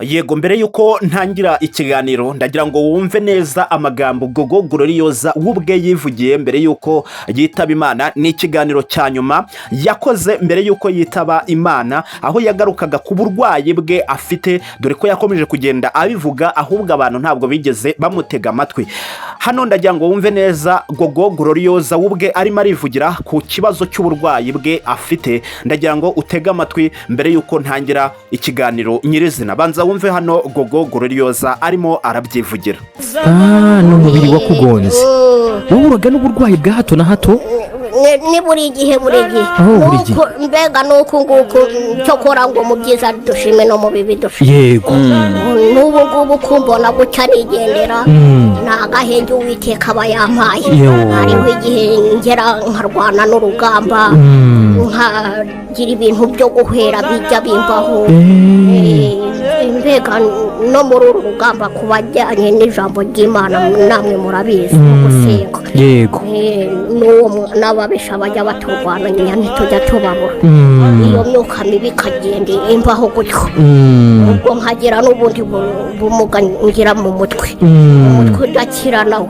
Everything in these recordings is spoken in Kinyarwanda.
Yego, mbere yuko ntangira ikiganiro ndagira ngo wumve neza amagambo Gogo Gloriosa wubwe yivugiye mbere yuko yitaba Imana. Ni ikiganiro cya nyuma yakoze mbere yuko yitaba Imana, aho yagarukaga ku burwayi bwe afite, dore ko yakomeje kugenda abivuga ahubwo abantu ntabwo bigeze bamutega amatwi. Hano ndagira ngo wumve neza Gogo Gloriosa wubwe arimo arivugira ku kibazo cy'uburwayi bwe afite. Ndagira ngo utege amatwi mbere yuko ntangira ikiganiro nyirizina. Banza wumve hano Gogo Gloriosa arimo arabyivugira. N'umubiri wakugonze wowe uraga n'uburwayi bwa hato na hato? Ni buri gihe mbega nuko nguko cyokora ngo mu byiza dushime no mu bibi dushime. Yego, n'ubu ngubu kumbona guca nigendera nagahenge Uwiteka aba yampaye. Hariho igihe ngera nkarwana n'urugamba nkagira ibintu byo guhera bijya bimbaho. Mbega no muri uru rugamba kubajyanye n'ijambo ry'Imana namwe murabizi gusenga. Yego, n'uwo n'ababisha bajya baturwana nyine tujya tubabura. Iyo myuka mibi ikagenda imbaho gutyo, ubwo nkagira n'ubundi bumuga ngira mu mutwe udakira nawo.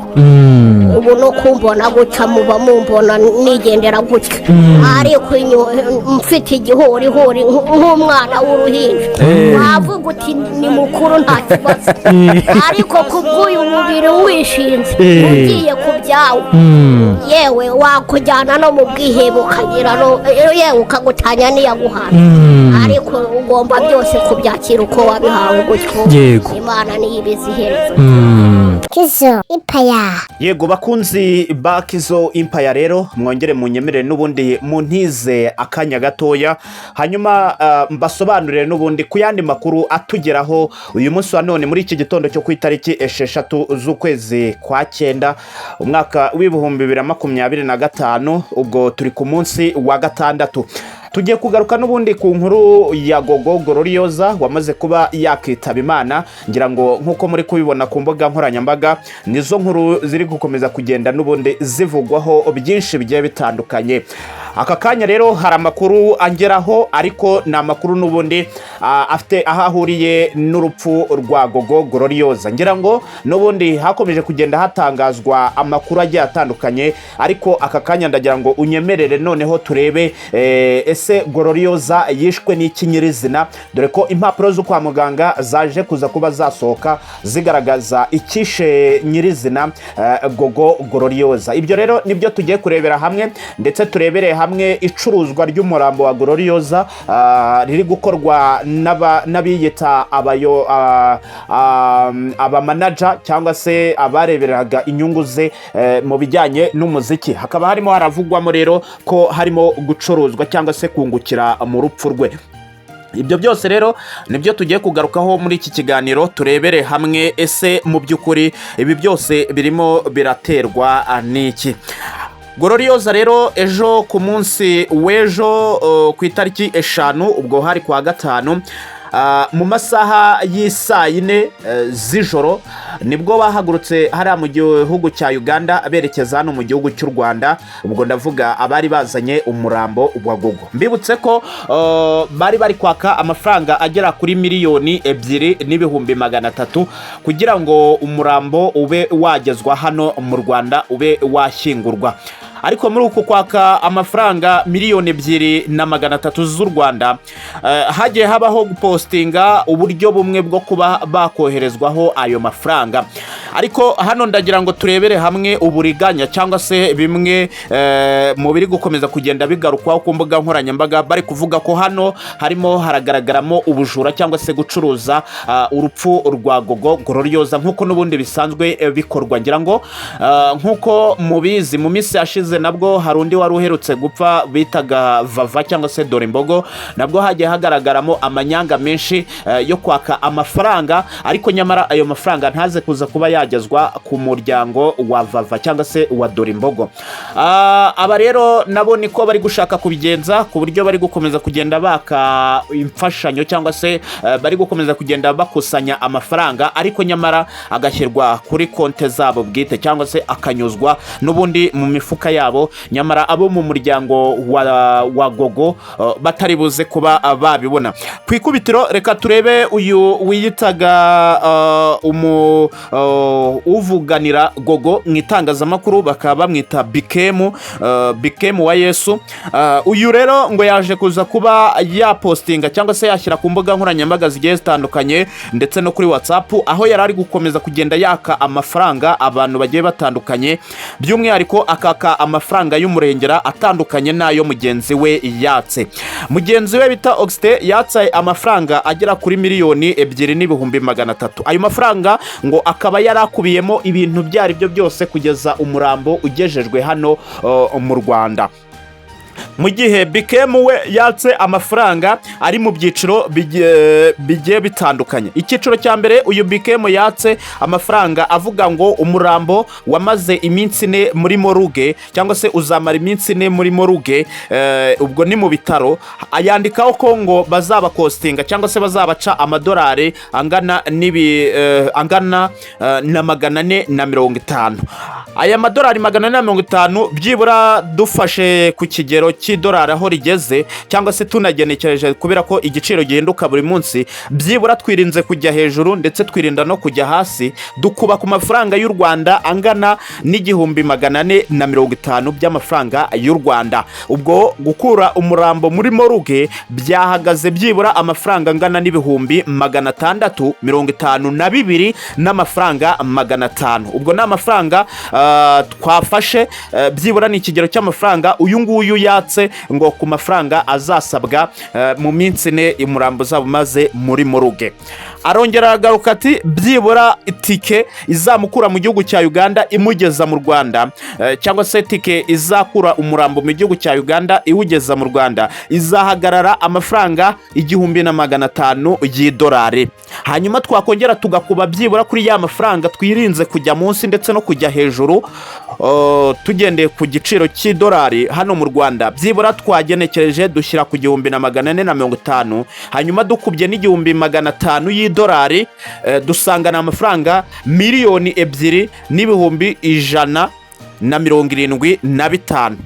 Ubu no kumbona guca muba mumbona nigendera gutya, ariko mfite igihorihori nk'umwana w'uruhinja. Wavuga uti ni mukuru nta kibazo, ariko kubw'uyu mubiri wishinze ugiye ku byawe, yewe wakujyana no mu bwihebe ukagira yewe ukagutanya n'iyaguhana, ariko ugomba byose kubyakira uko wabihawe gutyo. Imana niyo ibizi iherezo. Kizo Impaya. Yego bakunzi ba Kizo Impaya, rero mwongere munyemerere n'ubundi muntize akanya gatoya, hanyuma mbasobanurire n'ubundi ku yandi makuru atugeraho uyu munsi wa none muri iki gitondo cyo ku itariki 6 z'ukwezi kwa 9 umwaka w'ibihumbi 2025. ubwo turi ku munsi wa gatandatu. Tugiye kugaruka n'ubundi ku nkuru ya Gogo Gloriosa wamaze kuba yakitaba Imana. Ngira ngo nkuko muri kubibona ku mbuga nkoranyambaga nizo nkuru ziri gukomeza kugenda n'ubundi zivugwaho byinshi bigiye bitandukanye. Aka kanya rero hari amakuru angeraho, ariko ni amakuru n'ubundi afite ahahuriye n'urupfu rwa Gogo Gloriosa. Ngira ngo n'ubundi hakomeje kugenda hatangazwa amakuru agiye atandukanye, ariko aka kanya ndagira ngo unyemerere noneho turebe ese Gloriosa yishwe n'iki nyirizina, dore ko impapuro zo kwa muganga zaje kuza kuba zasohoka zigaragaza ikishe nyirizina Gogo Gloriosa. Ibyo rero nibyo tugiye kurebera hamwe, ndetse turebere hamwe icuruzwa ry'umurambo wa Gloriosa riri gukorwa n'abiyita abamanager cyangwa se abareberaga inyungu ze mu bijyanye n'umuziki. Hakaba harimo haravugwamo rero ko harimo gucuruzwa cyangwa se kungukira mu rupfu rwe. Ibyo byose rero nibyo tugiye kugarukaho muri iki kiganiro, turebere hamwe ese mu by'ukuri ibi byose birimo biraterwa n'iki. Gloriosa rero ejo ku munsi w'ejo ku itariki 5 ubwo hari kwa gatanu mu masaha y'isayine z'ijoro nibwo bahagurutse hariya mu gihugu cya Uganda berekeza hano mu gihugu cy'u Rwanda. Ubwo ndavuga abari bazanye umurambo wa Gogo. Mbibutse ko bari kwaka amafaranga agera kuri 2,200,300 kugira ngo umurambo ube wagezwa hano mu Rwanda ube washyingurwa. Ariko muri uko kwaka amafaranga 2,300,000 z'u Rwanda hagiye habaho gupostinga uburyo bumwe bwo kuba bakoherezwaho ayo mafaranga. Ariko hano ndagira ngo turebere hamwe uburiganya cyangwa se bimwe mu biri gukomeza kugenda bigarukwaho ku mbuga nkoranyambaga, bari kuvuga ko hano harimo haragaragaramo ubujura cyangwa se gucuruza urupfu rwa Gogo Gloriosa nkuko n'ubundi bisanzwe bikorwa. Ngira ngo nkuko mubizi mu minsi yashize nabwo hari undi wari uherutse gupfa bitaga Vava cyangwa se Dore Mbogo, nabwo hagiye hagaragaramo amanyanga menshi yo kwaka amafaranga, ariko nyamara ayo mafaranga ntaze kuza kuba yagezwa ku muryango wa vava cyangwa se wa Dorimbogo. Aba rero nabo niko bari gushaka kubigenza, ku buryo bari gukomeza kugenda baka imfashanyo cyangwa se bari gukomeza kugenda bakusanya amafaranga, ariko nyamara agashyirwa kuri konte zabo bwite cyangwa se akanyuzwa n'ubundi mu mifuka yabo, nyamara abo mu muryango wa Gogo batari buze kuba babibona. Ku ikubitiro reka turebe uyu wiyitaga uvuganira Gogo mu itangazamakuru, bakaba bamwita Bikemu wa Yesu. Uyu rero ngo yaje kuza kuba yapostinga cyangwa se yashyira ku mbuga nkoranyambaga zigiye zitandukanye ndetse no kuri WhatsApp, aho yari ari gukomeza kugenda yaka amafaranga abantu bagiye batandukanye, by'umwihariko akaka amafaranga y'umurengera atandukanye n'ayo mugenzi we yatse. Mugenzi we bita Oxte yatse amafaranga agera kuri miliyoni 2,300,000. Ayo mafaranga ngo akaba yarakubiyemo ibintu byari byo byose kugeza umurambo ugejejwe hano mu Rwanda. Mu gihe Bikemu we yatse amafaranga ari mu byiciro bigiye bitandukanye. Icyiciro cya mbere, uyu Bikemu yatse amafaranga avuga ngo umurambo wamaze iminsi 4 muri moruge cyangwa se uzamara iminsi 4 muri moruge, ubwo ni mu bitaro. Ayandikaho ko ngo bazabakostinga cyangwa se bazabaca amadolari angana na 450. Aya madolari 450 byibura dufashe ku kigero cy'idolari aho rigeze, cyangwa se tunagenekereje kubera ko igiciro gihinduka buri munsi, byibura twirinze kujya hejuru ndetse twirinda no kujya hasi, dukuba ku mafaranga y'u Rwanda angana n'450 by'amafaranga y'u Rwanda. Ubwo gukura umurambo muri moruge byahagaze byibura amafaranga angana n'652 n'amafaranga 500. Ubwo ni amafaranga twafashe, byibura ni ikigero cy'amafaranga uyu nguyu yatse ngo ku mafaranga azasabwa mu minsi 4 umurambo zabo maze muri moruge. Arongera agaruka ati byibura itike izamukura mu gihugu cya Uganda imugeza mu Rwanda, cyangwa se tike izakura umurambo mu gihugu cya Uganda iwugeza mu Rwanda izahagarara amafaranga 1,500 y'idolari. Hanyuma twakongera tugakuba byibura kuri ya mafaranga twirinze kujya munsi ndetse no kujya hejuru, tugendeye ku giciro cy'idolari hano mu Rwanda, byibura twagenekereje dushyira ku 1,450. hanyuma dukubye n'1,500 y'idolari, dusangana amafaranga 2,175,000.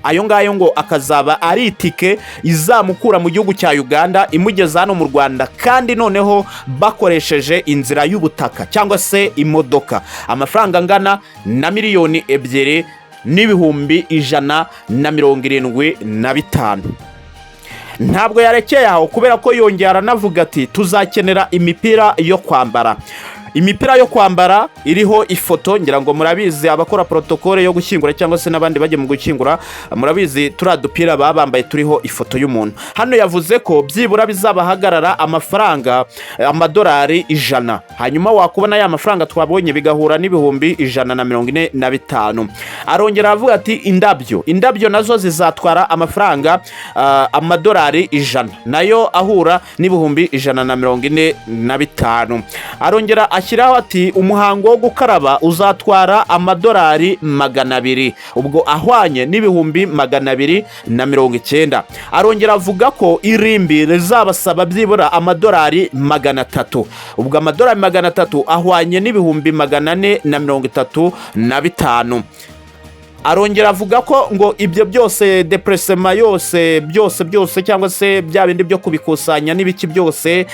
Ayo ngayo ngo akazaba ari itike izamukura mu gihugu cya Uganda imugeza hano mu Rwanda, kandi noneho bakoresheje inzira y'ubutaka cyangwa se imodoka. Amafaranga angana na 2,175,000. Ntabwo yarekeye aho, kubera ko yongera aranavuga ati tuzakenera imipira yo kwambara. Imipira yo kwambara iriho ifoto, ngira ngo murabizi abakora protokole yo gushyingura cyangwa se n'abandi bajye mu gushyingura, murabizi turadupira babambaye turiho ifoto y'umuntu. Hano yavuze ko byibura bizabahagarara amafaranga amadolari 100. hanyuma wakubona ya mafaranga twabonye bigahura n'145. Arongera avuga ati indabyo nazo zizatwara amafaranga amadolari 100, nayo ahura n'145. Arongera ashyiraho ati umuhango wo gukaraba uzatwara amadolari 200, ubwo ahwanye n'290. Arongera avuga ko irimbi rizabasaba byibura amadolari 300, ubwo amadolari 300 ahwanye n'435. Arongera avuga ko ngo ibyo byose depresema yose byose cyangwa se bya bindi byo kubikusanya n'ibiki byose,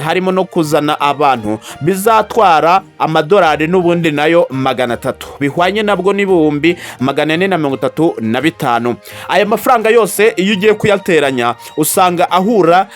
harimo no kuzana abantu, bizatwara amadolari n'ubundi nayo 300, bihwanye nabwo n'435. aya mafaranga yose iyo ugiye kuyateranya usanga ahura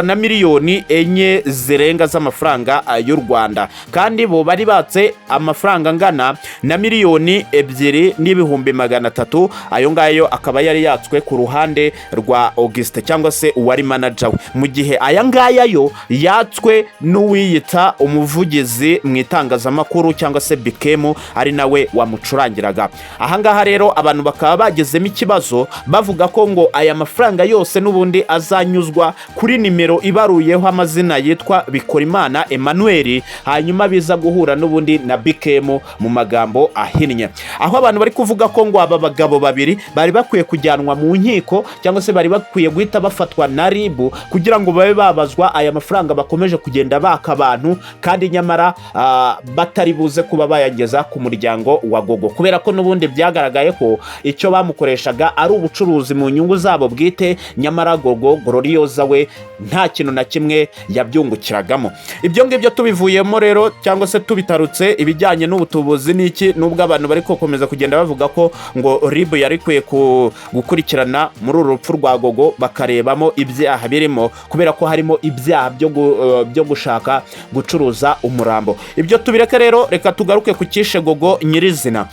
na miliyoni 4 zirenga z'amafaranga y'u Rwanda, kandi bo bari batse amafaranga angana angana na miliyoni 2,300,000. ayo ngayo akaba yari yatswe ku ruhande rwa Augustin cyangwa se uwari manager we, mu gihe aya ngaya yo yatswe n'uwiyita umuvugizi mu itangazamakuru cyangwa se bikemu ari nawe wamucurangiraga. ahangaha rero abantu bakaba bagezemo ikibazo bavuga ko ngo aya mafaranga yose n'ubundi azanyuzwa kuri nimero ibaruyeho amazina yitwa Bikorimana Emmanuel, hanyuma biza guhura n'ubundi na bikemu mu magambo ahinnye, aho abantu bari kuvuga ko ngo aba bagabo babiri bari bakwiye kujyanwa mu nkiko cyangwa se bari bakwiye guhita bafatwa na ribu kugira ngo babe babazwa aya mafaranga bakomeje kugenda baka abantu, kandi nyamara batari buze kuba bayageza ku muryango wa Gogo, kubera ko n'ubundi byagaragaye ko icyo bamukoreshaga ari ubucuruzi mu nyungu zabo bwite, nyamara Gogo Gloriosa we nta kintu na kimwe yabyungukiragamo. ibyo ngibyo tubivuyemo rero cyangwa se tubitarutse ibijyanye n'ubutubuzi n'iki, nubwo abantu bari gukomeza kugenda bavuga ko ngo ribu yari kwiye gukurikirana muri uru rupfu rwa Gogo bakarebamo ibyaha birimo, kubera ko harimo ibyaha byo gushaka gucuruza umurambo. ibyo tubireke rero, reka tugaruke ku kishe Gogo nyirizina.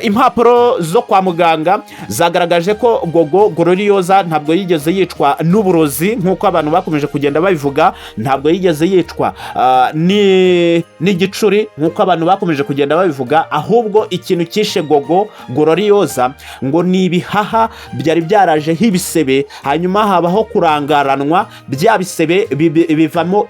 impapuro zo kwa muganga zagaragaje ko Gogo Gloriosa ntabwo yigeze yicwa n'uburozi nk'uko abantu bakomeje kugenda babivuga, ntabwo yigeze yicwa n'igicuri nk'uko abantu bakomeje kugenda babivuga, ahubwo ikintu kishe Gogo Gloriosa ngo ni ibihaha byari byarajeho ibisebe, hanyuma habaho kurangaranwa, bya bisebe bivamo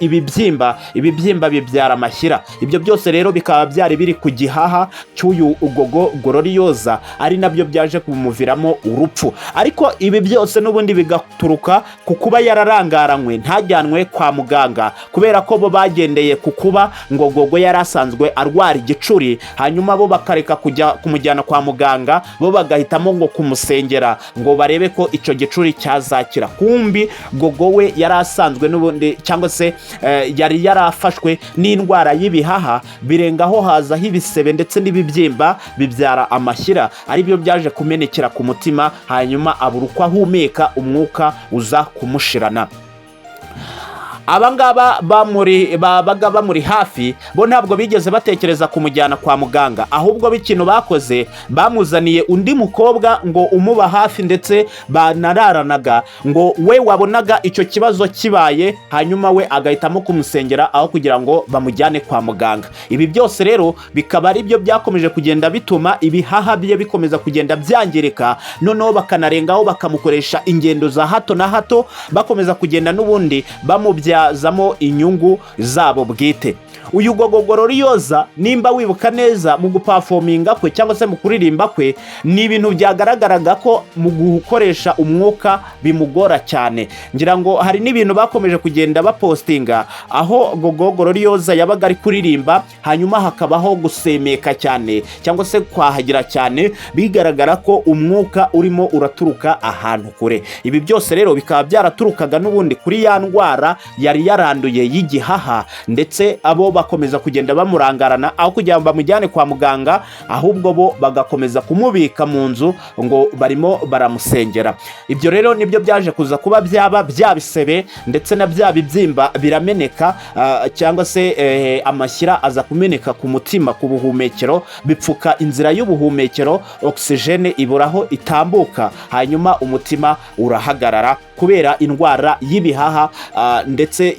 ibibyimba bibyara amashyira. ibyo byose rero bikaba byari biri ku gihaha cy'uyu Gogo Gloriosa, ari nabyo byaje kumuviramo urupfu. ariko ibi byose n'ubundi bigaturuka ku kuba yararangaranywe ntajyanwe kwa muganga, kubera ko bo bagendeye ku kuba ngo Gogo yari asanzwe arwara igicuri, hanyuma bo bakareka kujya kumujyana kwa muganga, bo bagahitamo ngo kumusengera ngo barebe ko icyo gicuri cyazakira. kumbi Gogo we yari asanzwe n'ubundi cyangwa se yari yarafashwe n'indwara y'ibihaha, birengaho hazaho ibisebe ndetse n'ibibyimba bibyara amashyira, ari byo byaje kumenekera ku mutima, hanyuma abura uko ahumeka, umwuka uza kumushirana. abangaba babaga bamuri hafi bo ntabwo bigeze batekereza kumujyana kwa muganga, ahubwo b'ikintu bakoze bamuzaniye undi mukobwa ngo umuba hafi ndetse banararanaga, ngo we wabonaga icyo kibazo kibaye, hanyuma we agahitamo kumusengera aho kugira ngo bamujyane kwa muganga. ibi byose rero bikaba ari byo byakomeje kugenda bituma ibihaha bye bikomeza kugenda byangirika, noneho bakanarengaho bakamukoresha ingendo za hato na hato, bakomeza kugenda n'ubundi bamubyazamo inyungu zabo bwite. uyu Gogo Gloriosa nimba wibuka neza mu guperforminga kwe cyangwa se mu kuririmba kwe, ni ibintu byagaragaraga ko mu gukoresha umwuka bimugora cyane. ngira ngo hari n'ibintu bakomeje kugenda bapostinga aho Gogo Gloriosa yabaga ari kuririmba, hanyuma hakabaho gusemeka cyane cyangwa se kwahagira cyane, bigaragara ko umwuka urimo uraturuka ahantu kure. ibi byose rero bikaba byaraturukaga n'ubundi kuri ya ndwara yari yaranduye y'igihaha, ndetse abo bakomeza kugenda bamurangarana aho kugira ngo bamujyane kwa muganga, ahubwo bo bagakomeza kumubika mu nzu ngo barimo baramusengera. ibyo rero nibyo byaje kuza kuba byaba byabisebe ndetse na bya bibyimba birameneka, cyangwa se amashyira aza kumeneka ku mutima, ku buhumekero, bipfuka inzira y'ubuhumekero, oxygene iburaho itambuka, hanyuma umutima urahagarara kubera indwara y'ibihaha, ndetse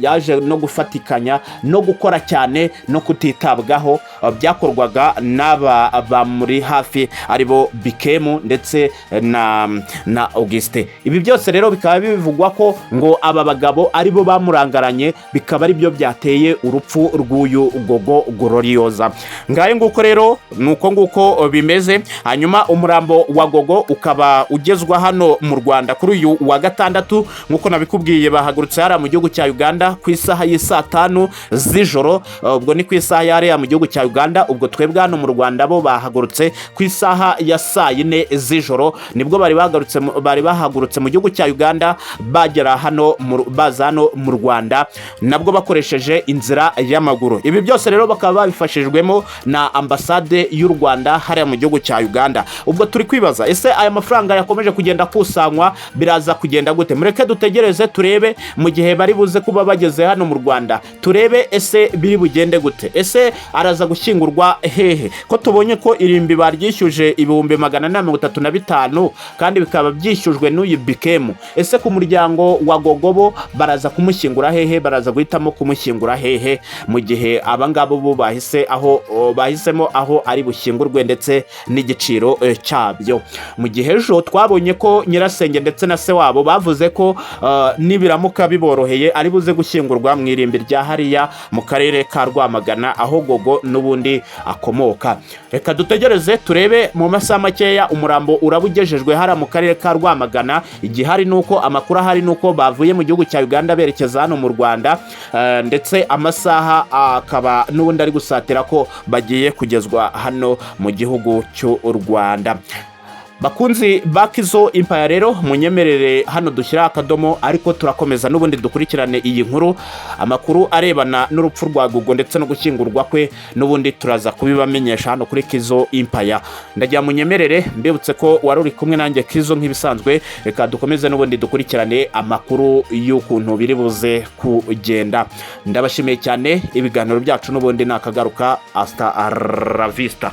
yaje no gufatikanya no gukora cyane no kutitabwaho byakorwaga n'aba bamuri hafi aribo bikemu ndetse na Augustin. ibi byose rero bikaba bivugwa ko ngo aba bagabo aribo bamurangaranye, bikaba ari byo byateye urupfu rw'uyu Gogo Gloriosa. ngaye nguko rero nuko nguko bimeze. hanyuma umurambo wa Gogo ukaba ugezwa hano mu Rwanda kuri uyu wa gatandatu, nkuko nabikubwiye bahagurutse hariya mu gihugu cya Uganda ku isaha y'isa 5 z'ijoro, ubwo ni ku isaha yariya mu gihugu cya Uganda, ubwo twebwe hano mu Rwanda bo bahagurutse ku isaha ya 4 z'ijoro, nibwo bari bahagurutse mu gihugu cya Uganda bagera hano baza hano mu Rwanda, nabwo bakoresheje inzira y'amaguru. ibi byose rero bakaba babifashijwemo na ambasade y'u Rwanda hariya mu gihugu cya Uganda. ubwo turi kwibaza ese aya mafaranga yakomeje kugenda kusanywa biraza biraza kugenda gute? Mureke dutegereze turebe mu gihe bari buze kuba bageze hano mu Rwanda, turebe ese biri bugende gute, ese araza gushyingurwa hehe, ko tubonye ko irimbi baryishyuje ibihumbi 435 kandi bikaba byishyujwe n'uyu Bikemu. Ese ku muryango wa Gogo baraza kumushyingura hehe, baraza guhitamo kumushyingura hehe mu gihe abangabo bo bahisemo aho ari bushyingurwe ndetse n'igiciro cyabyo. Mu gihe ejo twabonye ko nyirasenge ndetse na se wabo bavuze ko nibiramuka biboroheye ari buze gushyingurwa mu irimbi rya hariya mu karere ka Rwamagana aho Gogo n'ubundi akomoka. Reka dutegereze turebe mu masaha makeya umurambo urabugejejwe hara mu karere ka Rwamagana. Igihari nuko amakuru ahari nuko bavuye mu gihugu cya Uganda berekeza hano mu Rwanda, ndetse amasaha akaba n'ubundi ari gusatira ko bagiye kugezwa hano mu gihugu cy'u Rwanda. Bakunzi bakizo Empire rero munyemerere hano dushyira akadomo, ariko turakomeza n'ubundi dukurikirane iyi nkuru, amakuru arebana n'urupfu rwa Gogo ndetse no gushyingurwa kwe n'ubundi turaza kubibamenyesha hano kuri Kizo Empire. Ndagira munyemerere mbibutse ko wari uri kumwe nanjye Kizo nk'ibisanzwe, reka dukomeze n'ubundi dukurikirane amakuru y'ukuntu biri buze kugenda. Ndabashimiye cyane, ibiganiro byacu n'ubundi nakagaruka. Hasta la vista.